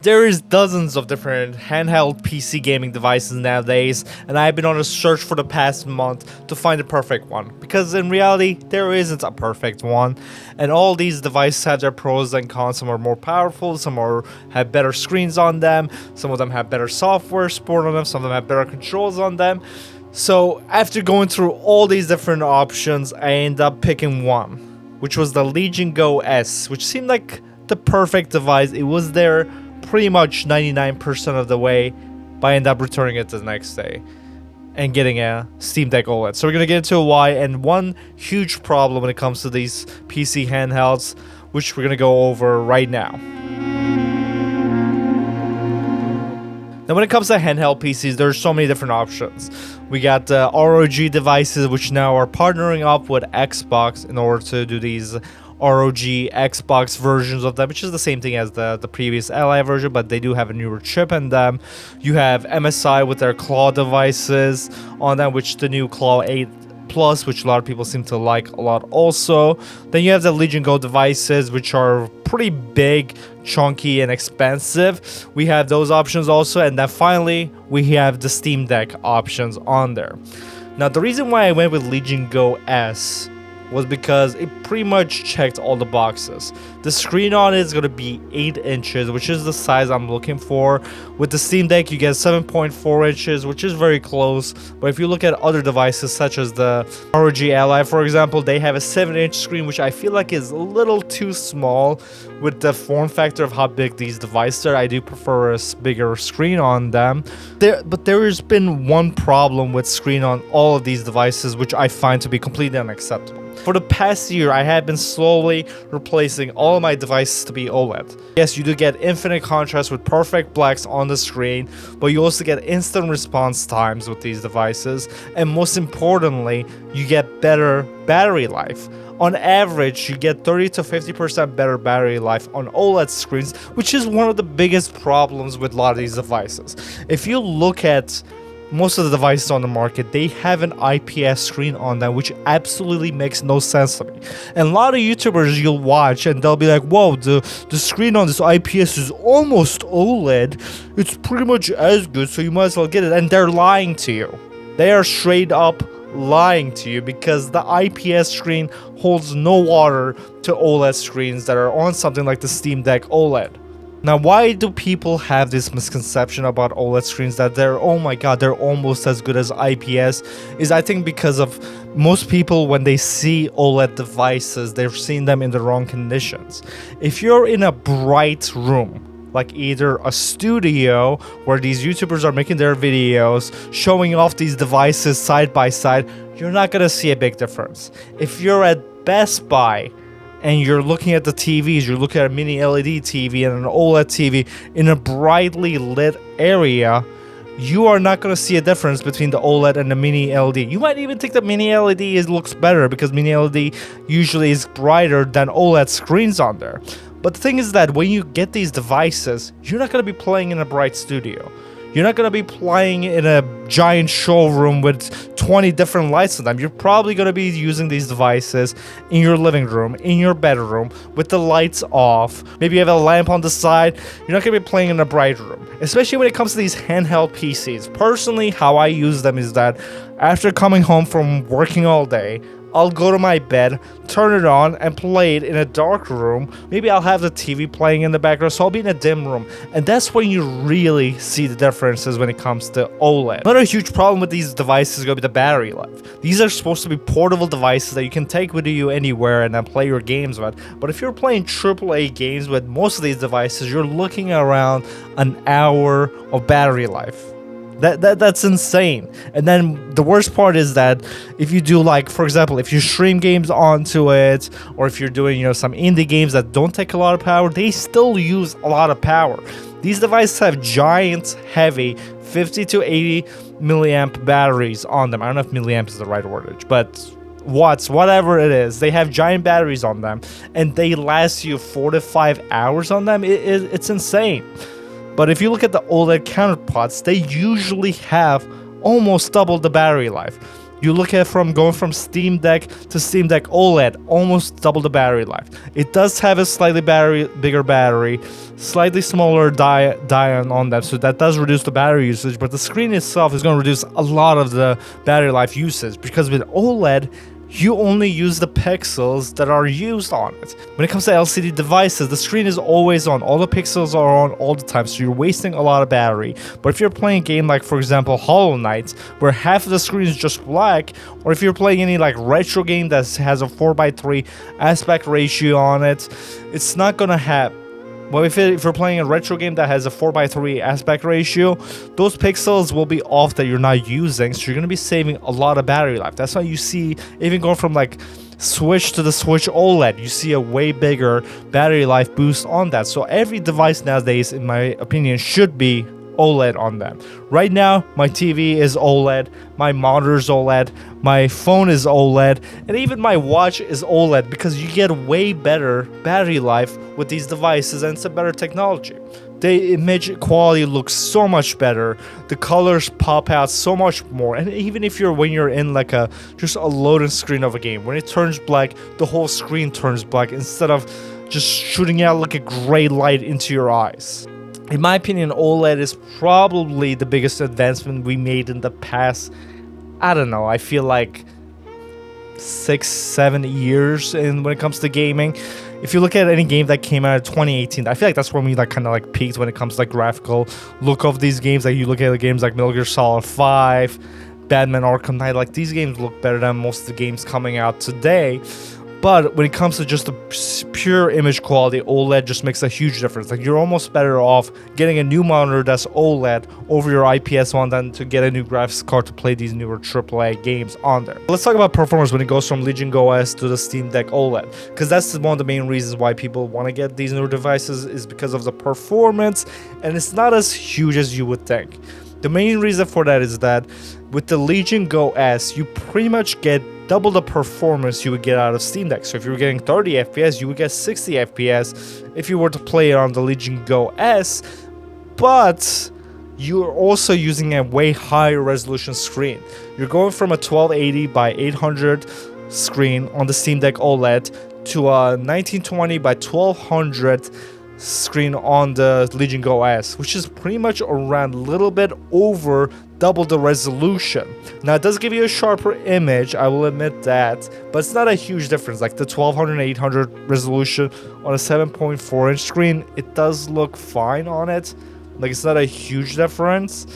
There is dozens of different handheld PC gaming devices nowadays, and I've been on a search for the past month to find the perfect one, because in reality, there isn't a perfect one, and all these devices have their pros and cons. Some are more powerful, have better screens on them, some of them have better software support on them, some of them have better controls on them. So after going through all these different options, I ended up picking one, which was the Legion Go S, which seemed like the perfect device. It was there pretty much 99% of the way, but I ended up returning it the next day and getting a Steam Deck OLED. So we're going to get into why and one huge problem when it comes to these PC handhelds, which we're going to go over right now. Now when it comes to handheld PCs, there's so many different options. We got the ROG devices, which now are partnering up with Xbox in order to do these ROG Xbox versions of them, which is the same thing as the previous Ally version, but they do have a newer chip in them. You have MSI with their Claw devices on them, which the new Claw 8 Plus, which a lot of people seem to like a lot also. Then you have the Legion Go devices, which are pretty big, chunky, and expensive. We have those options also, and then finally we have the Steam Deck options on there. Now the reason why I went with Legion Go S was because it pretty much checked all the boxes. The screen on it is going to be 8 inches, which is the size I'm looking for. With the Steam Deck, you get 7.4 inches, which is very close. But if you look at other devices, such as the ROG Ally, for example, they have a 7-inch screen, which I feel like is a little too small with the form factor of how big these devices are. I do prefer a bigger screen on them. But there has been one problem with screen on all of these devices, which I find to be completely unacceptable. For the past year, I have been slowly replacing all of my devices to be OLED. Yes, you do get infinite contrast with perfect blacks on the screen, but you also get instant response times with these devices, and most importantly, you get better battery life. On average, you get 30 to 50% better battery life on OLED screens, which is one of the biggest problems with a lot of these devices. If you look at most of the devices on the market, they have an IPS screen on them, which absolutely makes no sense to me. And a lot of YouTubers you'll watch and they'll be like, whoa, the screen on this IPS is almost OLED. It's pretty much as good, so you might as well get it. And they're lying to you. They are straight up lying to you, because the IPS screen holds no water to OLED screens that are on something like the Steam Deck OLED. Now, why do people have this misconception about OLED screens that they're, oh my god, they're almost as good as IPS? Is I think because of most people, when they see OLED devices, they're seeing them in the wrong conditions. If you're in a bright room, like either a studio where these YouTubers are making their videos, showing off these devices side by side, you're not gonna see a big difference. If you're at Best Buy, and you're looking at the TVs, you're looking at a mini LED TV and an OLED TV in a brightly lit area, you are not going to see a difference between the OLED and the mini LED. You might even think that mini LED looks better, because mini LED usually is brighter than OLED screens on there. But the thing is that when you get these devices, you're not going to be playing in a bright studio. You're not going to be playing in a giant showroom with 20 different lights on them. You're probably going to be using these devices in your living room, in your bedroom, with the lights off. Maybe you have a lamp on the side. You're not going to be playing in a bright room, especially when it comes to these handheld PCs. Personally, how I use them is that after coming home from working all day, I'll go to my bed, turn it on, and play it in a dark room. Maybe I'll have the TV playing in the background, so I'll be in a dim room. And that's when you really see the differences when it comes to OLED. Another huge problem with these devices is going to be the battery life. These are supposed to be portable devices that you can take with you anywhere and then play your games with. But if you're playing AAA games with most of these devices, you're looking around an hour of battery life. That's insane. And then the worst part is that if you do, like, for example, if you stream games onto it, or if you're doing, some indie games that don't take a lot of power, they still use a lot of power. These devices have giant, heavy 50 to 80 milliamp batteries on them. I don't know if milliamp is the right wordage, but watts, whatever it is, they have giant batteries on them, and they last you 4 to 5 hours on them. It's insane. But if you look at the OLED counterparts, they usually have almost double the battery life. You look at from going from Steam Deck to Steam Deck OLED, almost double the battery life. It does have a slightly bigger battery, slightly smaller diode on that, so that does reduce the battery usage, but the screen itself is going to reduce a lot of the battery life usage, because with OLED, you only use the pixels that are used on it. When it comes to LCD devices, the screen is always on. All the pixels are on all the time, so you're wasting a lot of battery. But if you're playing a game like, for example, Hollow Knight, where half of the screen is just black, or if you're playing any like retro game that has a 4:3 aspect ratio on it, it's not gonna have. Well, if you're playing a retro game that has a 4:3 aspect ratio, those pixels will be off that you're not using, so you're going to be saving a lot of battery life. That's why you see, even going from like Switch to the Switch OLED, you see a way bigger battery life boost on that. So every device nowadays, in my opinion, should be OLED on them. Right now, my TV is OLED, my monitor is OLED, my phone is OLED, and even my watch is OLED, because you get way better battery life with these devices, and it's a better technology. The image quality looks so much better, the colors pop out so much more, and even if when you're in like just a loading screen of a game, when it turns black, the whole screen turns black instead of just shooting out like a gray light into your eyes. In my opinion, OLED is probably the biggest advancement we made in the past, I don't know, I feel like 6-7 years when it comes to gaming. If you look at any game that came out in 2018, I feel like that's when we like kind of like peaked when it comes to like graphical look of these games. Like you look at the games like Metal Gear Solid 5, Batman Arkham Knight, like these games look better than most of the games coming out today. But when it comes to just the pure image quality, OLED just makes a huge difference. Like, you're almost better off getting a new monitor that's OLED over your IPS one than to get a new graphics card to play these newer AAA games on there. Let's talk about performance when it goes from Legion Go S to the Steam Deck OLED, because that's one of the main reasons why people want to get these newer devices, is because of the performance, and it's not as huge as you would think. The main reason for that is that with the Legion Go S, you pretty much get double the performance you would get out of Steam Deck. So if you were getting 30 FPS, you would get 60 FPS if you were to play it on the Legion Go S, but you're also using a way higher resolution screen. You're going from a 1280 by 800 screen on the Steam Deck OLED to a 1920 by 1200 screen on the Legion Go S, which is pretty much around a little bit over double the resolution. Now, it does give you a sharper image, I will admit that, but it's not a huge difference. Like the 1200 and 800 resolution on a 7.4 inch screen, it does look fine on it. Like, it's not a huge difference,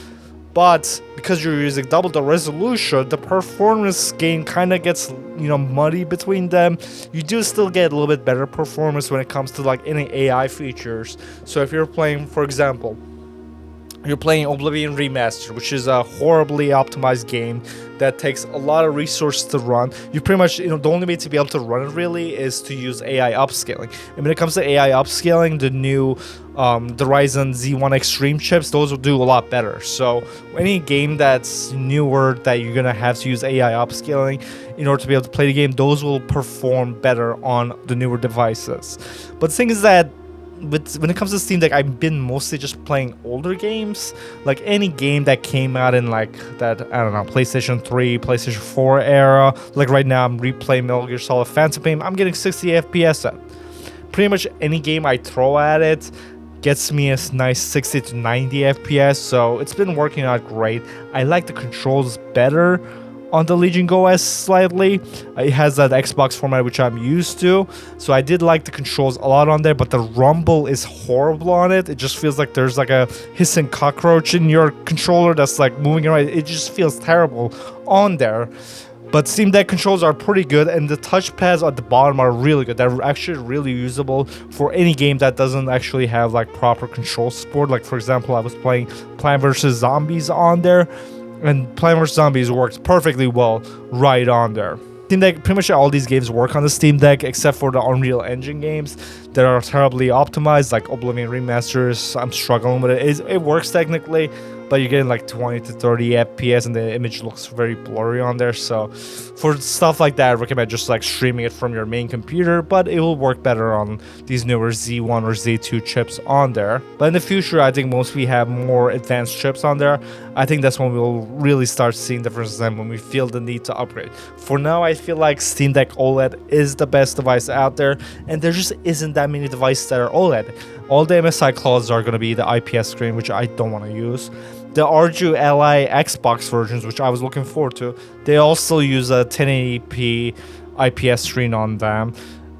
but because you're using double the resolution, the performance gain kind of gets, muddy between them. You do still get a little bit better performance when it comes to like any AI features. So if you're playing, for example, you're playing Oblivion Remastered, which is a horribly optimized game that takes a lot of resources to run. You pretty much, the only way to be able to run it really is to use AI upscaling. And when it comes to AI upscaling, the new the Ryzen Z1 Extreme chips, those will do a lot better. So any game that's newer that you're gonna have to use AI upscaling in order to be able to play the game, those will perform better on the newer devices. But the thing is that when it comes to Steam Deck, I've been mostly just playing older games. Like any game that came out in like that, I don't know, PlayStation 3, PlayStation 4 era. Like right now, I'm replaying Metal Gear Solid Phantom Pain. I'm getting 60 FPS at. Pretty much any game I throw at it gets me a nice 60 to 90 FPS. So it's been working out great. I like the controls better on the Legion Go S slightly. It has that Xbox format which I'm used to, so I did like the controls a lot on there, but the rumble is horrible on it. It just feels like there's like a hissing cockroach in your controller that's like moving around. It just feels terrible on there. But Steam Deck controls are pretty good, and the touchpads at the bottom are really good. They're actually really usable for any game that doesn't actually have like proper control support. Like for example, I was playing Plant vs. Zombies on there, and Plant vs. Zombies works perfectly well right on there. Steam Deck, pretty much all these games work on the Steam Deck except for the Unreal Engine games. that are terribly optimized, like Oblivion remasters. I'm struggling with it. It works technically, but you're getting like 20 to 30 FPS and the image looks very blurry on there. So for stuff like that, I recommend just like streaming it from your main computer, but it will work better on these newer Z1 or Z2 chips on there. But in the future, I think once we have more advanced chips on there, I think that's when we'll really start seeing differences and when we feel the need to upgrade. For now, I feel like Steam Deck OLED is the best device out there, and there just isn't that many devices that are OLED. All the MSI clauses are going to be the IPS screen, which I don't want to use. The RGB Ally Xbox versions, which I was looking forward to, they also use a 1080p IPS screen on them.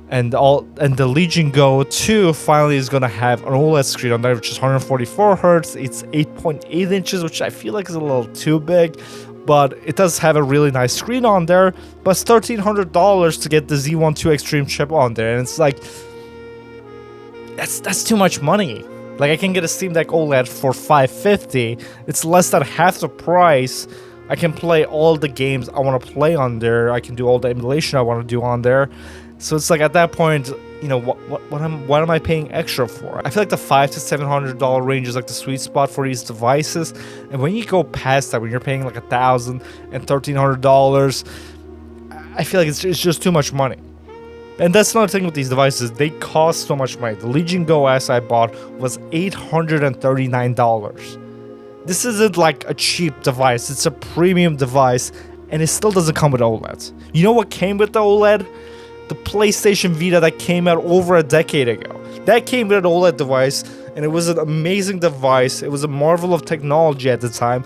And the Legion Go 2 finally is gonna have an OLED screen on there, which is 144 Hz. It's 8.8 inches, which I feel like is a little too big, but it does have a really nice screen on there. But it's $1,300 to get the Z1 2 Extreme chip on there, and it's like that's too much money. Like, I can get a Steam Deck OLED for $550. It's less than half the price. I can play all the games I want to play on there. I can do all the emulation I want to do on there. So it's like, at that point, you know, what am I paying extra for? I feel like the $500 to $700 range is like the sweet spot for these devices. And when you go past that, when you're paying like $1,000 and $1,300, I feel like it's just too much money. And that's another thing with these devices, they cost so much money. The Legion Go S I bought was $839. This isn't like a cheap device, it's a premium device, and it still doesn't come with OLED. You know what came with the OLED? The PlayStation Vita that came out over a decade ago. That came with an OLED device, and it was an amazing device. It was a marvel of technology at the time.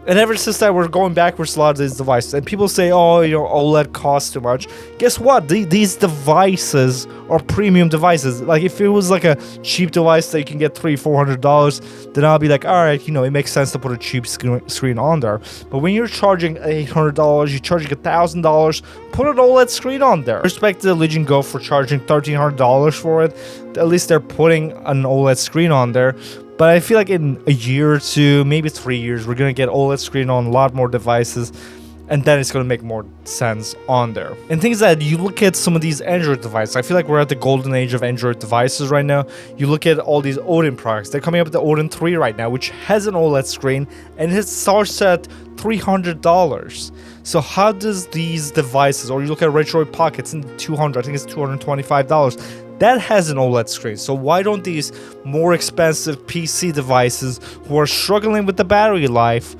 And ever since that, we're going backwards a lot of these devices. And people say, oh, you know, OLED costs too much. Guess what? These devices are premium devices. Like, if it was like a cheap device that you can get $300-400, then I'll be like, all right, you know, it makes sense to put a cheap screen on there. But when you're charging $800, you're charging $1,000, put an OLED screen on there. I respect the Legion Go for charging $1,300 for it. At least they're putting an OLED screen on there. But I feel like in a year or two, maybe 3 years, we're going to get OLED screen on a lot more devices, and then it's going to make more sense on there. And things that you look at some of these Android devices, I feel like we're at the golden age of Android devices right now. You look at all these Odin products, they're coming up with the Odin 3 right now, which has an OLED screen, and it starts at $300. So how does these devices, or you look at Retroid Pocket, it's in the $200, I think it's $225. That has an OLED screen. So why don't these more expensive PC devices who are struggling with the battery life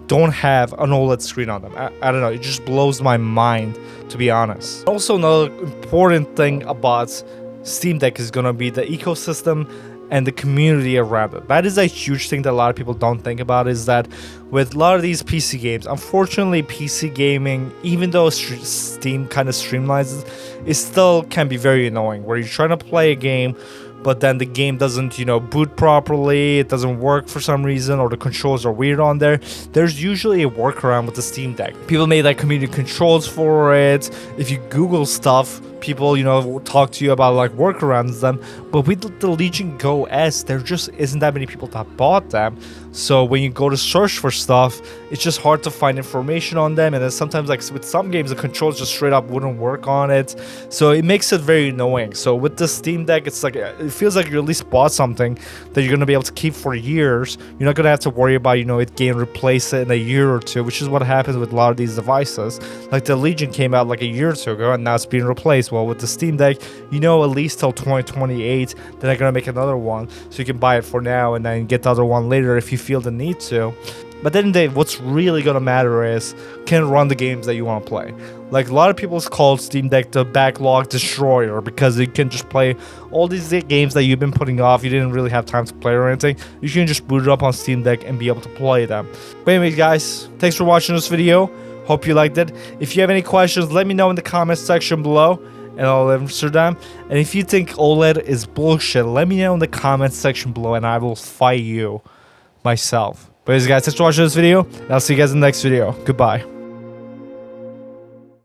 don't have an OLED screen on them? I don't know. It just blows my mind, to be honest. Also, another important thing about Steam Deck is going to be the ecosystem and the community around it. That is a huge thing that a lot of people don't think about, is that with a lot of these PC games, unfortunately, PC gaming, even though Steam kind of streamlines it still can be very annoying, where you're trying to play a game, but then the game doesn't, you know, boot properly, it doesn't work for some reason, or the controls are weird on there. There's usually a workaround with the Steam Deck. People made like community controls for it. If you Google stuff, people, you know, talk to you about like workarounds them. But with the Legion Go S, there just isn't that many people that bought them. So when you go to search for stuff, it's just hard to find information on them. And then sometimes, like with some games, the controls just straight up wouldn't work on it. So it makes it very annoying. So with the Steam Deck, it's like, it feels like you at least bought something that you're going to be able to keep for years. You're not going to have to worry about, you know, it getting replaced in a year or two, which is what happens with a lot of these devices. Like the Legion came out like a year or two ago, and now it's being replaced. Well, with the Steam Deck, you know, at least till 2028, then they're going to make another one. So you can buy it for now and then get the other one later if you feel the need to. But then what's really going to matter is, can it run the games that you want to play? Like, a lot of people call Steam Deck the backlog destroyer, because you can just play all these games that you've been putting off, you didn't really have time to play or anything. You can just boot it up on Steam Deck and be able to play them. But anyways, guys, thanks for watching this video. Hope you liked it. If you have any questions, let me know in the comments section below, and I'll answer them. And if you think OLED is bullshit, let me know in the comments section below, and I will fight you myself. But anyways, guys, thanks for watching this video, and I'll see you guys in the next video. Goodbye.